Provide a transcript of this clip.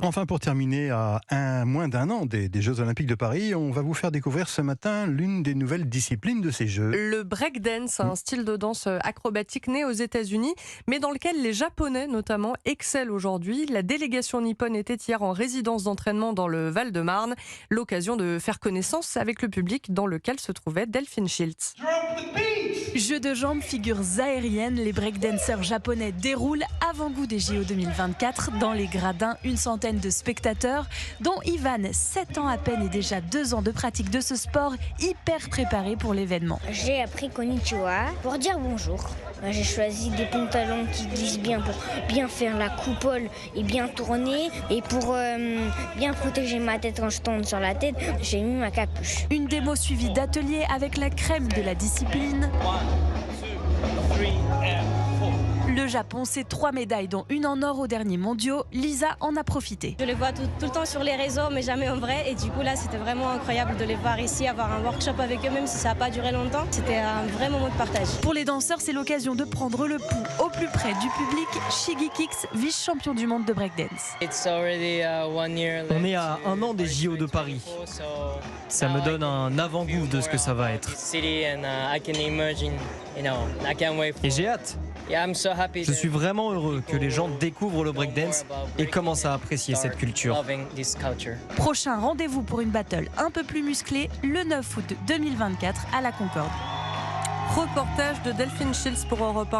Enfin, pour terminer, à moins d'un an des Jeux Olympiques de Paris, on va vous faire découvrir ce matin l'une des nouvelles disciplines de ces Jeux. Le breakdance, un style de danse acrobatique né aux États-Unis, mais dans lequel les Japonais notamment excellent aujourd'hui. La délégation nippone était hier en résidence d'entraînement dans le Val-de-Marne, l'occasion de faire connaissance avec le public dans lequel se trouvait Delphine Schiltz. Jeux de jambes, figures aériennes, les breakdancers japonais déroulent avant-goût des JO 2024 dans les gradins, une centaine de spectateurs, dont Ivan, 7 ans à peine et déjà 2 ans de pratique de ce sport, hyper préparé pour l'événement. J'ai appris konnichiwa pour dire bonjour. J'ai choisi des pantalons qui glissent bien pour bien faire la coupole et bien tourner. Et pour bien protéger ma tête quand je tombe sur la tête, j'ai mis ma capuche. Une démo suivie d'ateliers avec la crème de la discipline. Le Japon, c'est 3 médailles, dont une en or aux derniers mondiaux. Lisa en a profité. Je les vois tout le temps sur les réseaux, mais jamais en vrai. Et du coup, là, c'était vraiment incroyable de les voir ici, avoir un workshop avec eux, même si ça n'a pas duré longtemps. C'était un vrai moment de partage. Pour les danseurs, c'est l'occasion de prendre le pouls au plus près du public. Shiggy Kicks, vice-champion du monde de breakdance. On est à un an des JO de Paris. Ça me donne un avant-goût de ce que ça va être. Et j'ai hâte. Je suis vraiment heureux que les gens découvrent le breakdance et commencent à apprécier cette culture. Prochain rendez-vous pour une battle un peu plus musclée, le 9 août 2024 à la Concorde. Reportage de Delphine Schiltz pour Europe 1.